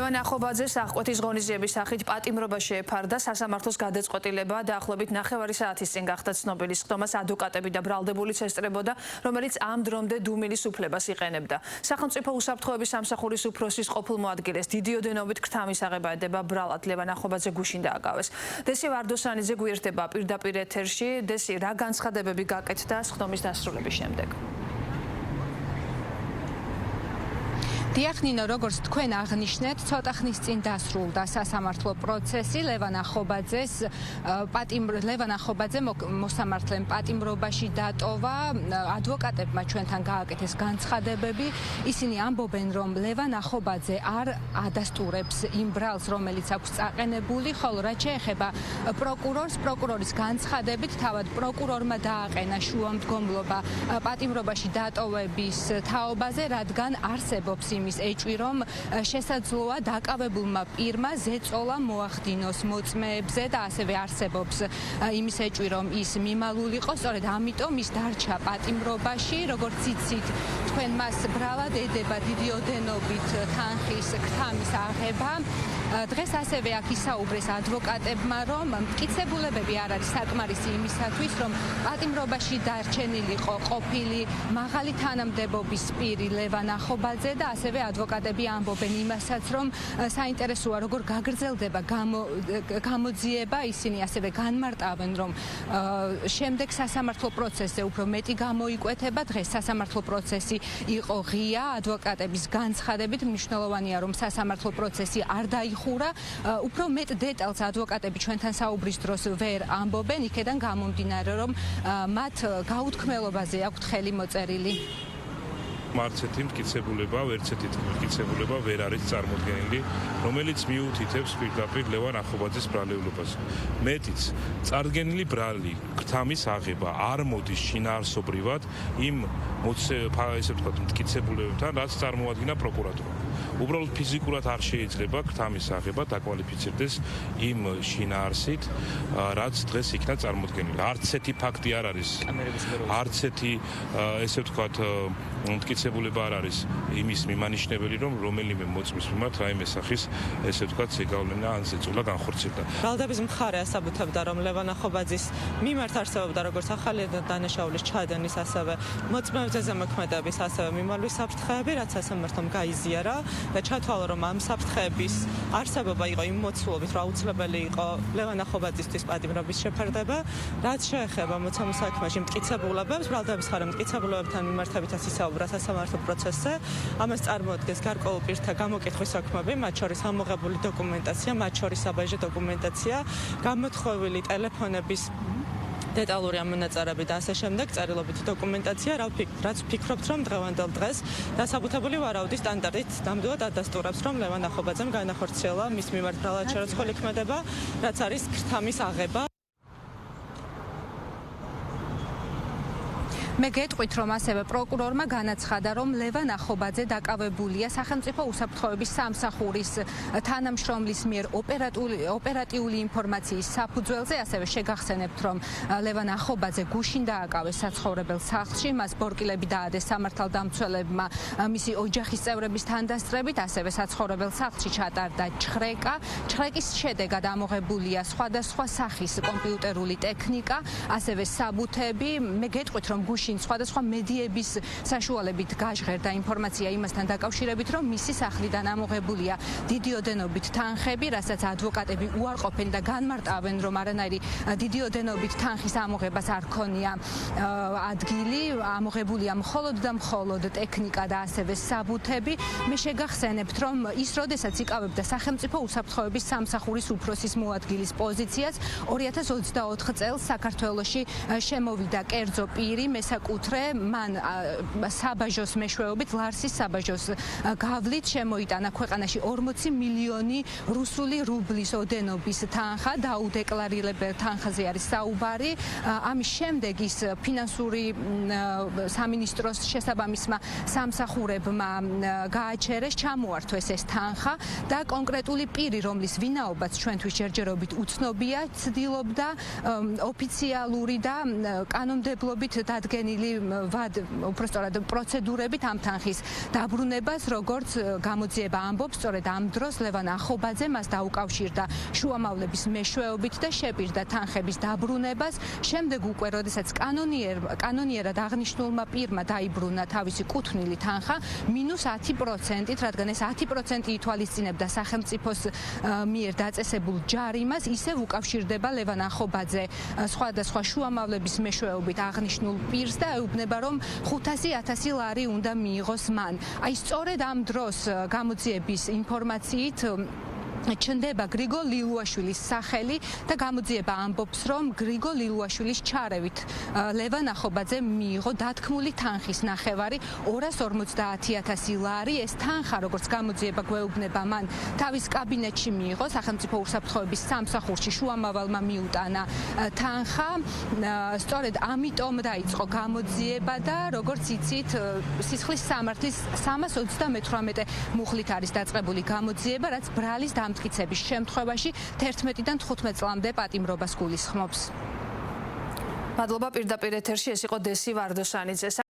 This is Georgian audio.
ლევან ახობაძეს აღკვეთის ღონისძიების სახით პატიმრობა შეეფარდა სასამართლოს გადაწყვეტილება დაახლოებით 9 საათის წინ გახდა ცნობილი სხდომას ადვოკატები და ბრალდებულიც ესწრებოდა, რომელიც ამ დრომდე დუმილის უფლებას იყენებდა. სახელმწიფო უსაფრთხოების სამსახურის უფროსის ყოფილ მოადგილეს დიდი ოდენობით ქრთამის აღება ედება ბრალად ლევან ახობაძე გუშინ დააკავეს. დესი ვარდოსანიძე გვერდება პირდაპირ ეთერში. დესი, რა განცხადებები გაკეთდა სხდომის დასრულების შემდეგ? დიახ ნინო, როგორც თქვენ აღნიშნეთ, ცოტა ხნის წინ დასრულდა სასამართლო პროცესი ლევან ახობაძე მოსამართლემ პატიმრობაში დატოვა. ადვოკატებმა ჩვენთან გააკეთეს განცხადებები. ისინი ამბობენ, რომ ლევან ახობაძე არ ადასტურებს იმ ბრალს, რომელიც აქვს წაყენებული, ხოლო რაც შეეხება პროკურორის განცხადებით, თავად პროკურორმა დააყენა შუამდგომლობა პატიმრობაში დატოვების თაობაზე, რადგან არსებობს იმის ეჭვი, რომ შესაძლოა დაკავებულმა პირმა ზეწოლა მოახდინოს მოწმეებზე და ასევე არსებობს იმის ეჭვი, რომ ის მიმალული იყო, სწორედ ამიტომ ის დარჩა პატიმრობაში. როგორც იცით, თქვენ მას ბრალად ედება დიდი ოდენობით თანხის ქრთამის აღება. დღეს ასევე აქ ისაუბრეს ადვოკატებმა, რომ მტკიცებულებები არ არის საკმარისი იმისათვის, რომ პატიმრობაში დარჩენილიყო ყოფილი მაღალი თანამდებობის პირი ლევან ახობაძე და ასევე ადვოკატები ამბობენ იმასაც, რომ საინტერესოა როგორ გაგრძელდება გამოძიება. ისინი ასევე განმარტავენ, რომ შემდეგ სასამართლო პროცესზე უფრო მეტი გამოიკვეთება. დღეს სასამართლო პროცესი იყო ღია. ადვოკატების განცხადებით მნიშვნელოვანია, რომ სასამართლო პროცესი არ დაიხურა. უფრო მეტ დეტალს ადვოკატები ჩვენთან საუბრის დროს ვერ ამბობენ, იქედან გამომდინარე, რომ მათ გაუთქმელობაზე აქვთ ხელი მოწერილი. არც ერთი მტკიცებულება ვერ არის წარმოდგენილი, რომელიც მიუთითებს პირდაპირ ლევან ახობაძეს ბრალეულობას. მეტიც, წარდგენილი ბრალი, ქრთამის აღება არ მოდის შინაარსობრივად იმ მტკიცებულებებთან, რაც წარმოადგინა პროკურატურა. უბრალოდ ფიზიკურად არ შეიძლება ქრთამის აღება დაკვალიფიცირდეს იმ შინაარსით, რაც დღეს იქნა წარმოდგენილი. არც ერთი ფაქტი არ არის, არც ერთი ესე ვთქვათ მტკიცებულება არ არის იმის მიმანიშნებელი, რომ რომელიმე მოწმის მიმართ რაიმე სახის ესე ვთქვათ ზეგავლენა ან ზეწოლა განხორციელდა. ბრალდების მხარე ასაბუთებდა, რომ ლევან ახობაძის მიმართ არსებობდა როგორც ახალი დანაშაულის ჩადენის, ასევე მოწმეებზე ზემოქმედების, ასევე მიმალვის საფრთხეები, რაც სასამართლომ გაიზიარა და ჩათვალა, რომ ამ საფრთხეების არსებობა იყო იმ მოცულობით, რომ აუცილებელი იყო ლევან ახობაძისთვის პატიმრობის შეფარდება. რაც შეეხება მოცემულ საქმეში მტკიცებულებებს, ბრალდების მხარე მტკიცებულებებთან მიმართებითაც ისაუბრა სასამართლო პროცესზე. ამას წარმოადგენს გარკვეულ პირთა გამოკითხვის საქმეები, მათ შორის ამოღებული დოკუმენტაცია, მათ შორის საბაჟო დოკუმენტაცია, გამოთხოვილი ტელეფონების დეტალური ამონაწარები და ასე შემდეგ, წერილობითი დოკუმენტაცია, რაც ვფიქრობთ, რომ დღევანდელ დღეს დასაბუთებული ვარაუდის სტანდარტით ნამდვილად ადასტურებს, რომ ლევან ახობაძემ განახორციელა მის მიმართ ბრალად შერაცხული ქმედება, რაც არის ქრთამის აღება. მე გეტყვით, რომ ასევე პროკურორმა განაცხადა, რომ ლევან ახობაძე დაკავებულია სახელმწიფო უსაფრთხოების სამსახურის თანამშრომლის მიერ ოპერატიული ინფორმაციის საფუძველზე. ასევე შეგახსენებთ, რომ ლევან ახობაძე გუშინ დააკავეს საცხოვრებელ სახლში, მას ბორკილები დაადეს სამართალდამცველებმა მისი ოჯახის წევრების თანდასწრებით, ასევე საცხოვრებელ სახლში ჩატარდა ჩხრეკა. ჩხრეკის შედეგად ამოღებულია სხვადასხვა სახის კომპიუტერული ტექნიკა, ასევე საბუთები. მე გეტყვით, რომ სხვადასხვა მედიების საშუალებით გაჟღერდა ინფორმაცია იმასთან დაკავშირებით, რომ მისი სახლიდან ამოღებულია დიდი ოდენობით თანხები, რასაც ადვოკატები უარყოფენ და განმარტავენ, რომ არანაირი დიდი ოდენობით თანხის ამოღებას არ ქონია ადგილი, ამოღებულია მხოლოდ და მხოლოდ ტექნიკა და ასევე საბუთები. მე შეგახსენებთ, რომ ის როდესაც იკავებდა სახელმწიფო უსაფრთხოების სამსახურის უფროსის მოადგილის პოზიციას, 2024 წელს საქართველოში შემოვიდა კერძო პირი, საკუთრე მან საბაჟოს მეშვეობით ლარსის საბაჟოს გავლით შემოიტანა ქვეყანაში 40 მილიონი რუსული რუბლის ოდენობის თანხა, დაუდეკლარირებელ თანხაზე არის საუბარი. ამის შემდეგ ის ფინანსური სამინისტროს შესაბამისმა სამსახურებმა გააჩერეს, ჩამოართვეს ეს თანხა და კონკრეტული პირი, რომლის ვინაობაც ჩვენთვის ჯერჯერობით უცნობია, ცდილობდა ოფიციალური და კანონმდებლობით დადგენილი შედგენილი უпростоრად პროცედურებით ამ თანხის დაბრუნებას, როგორც გამოძიება ამბობს, სწორედ ამ დროს ლევან ახობაძე მას დაუკავშირდა შუამავლების მეშვეობით და შეპირდა თანხების დაბრუნებას. შემდეგ უკვე, როდესაც კანონიერად აღნიშნულმა პირმა დაიბრუნა თავისი კუთვნილი თანხა -10%-ით, რადგან ეს 10% ითვალისწინებდა სახელმწიფოს მიერ დაწესებულ ჯარიმას, ისევ უკავშირდება ლევან ახობაძე სხვადასხვა შუამავლების მეშვეობით აღნიშნულ პირს და ეუბნება, რომ 500.000 ლარი უნდა მიიღოს მან. აი სწორედ ამ დროს გამოძიების ინფორმაციით ჩნდება გრიგოლ ლილუაშვილის სახელი და გამოძიება ამბობს, რომ გრიგოლ ლილუაშვილის ჩარევით ლევან ახობაძემ მიიღო დათქმული თანხის ნახევარი 250.000 ლარი. ეს თანხა, როგორც გამოძიება გვეუბნება, მან თავის კაბინეტში მიიღო, სახელმწიფო უსაფრთხოების სამსახურში შუამავალმა მიუტანა თანხა. სწორედ ამიტომ დაიწყო გამოძიება და როგორც იცით, სისხლის სამართლის 328 მუხლით არის დაწყებული გამოძიება, რაც ბრალის დამტკიცების შემთხვევაში 11-დან 15 წლამდე პატიმრობას გულისხმობს. მადლობა პირდაპირ ეთერში ეს იყო დესი ვარდოსანიძე.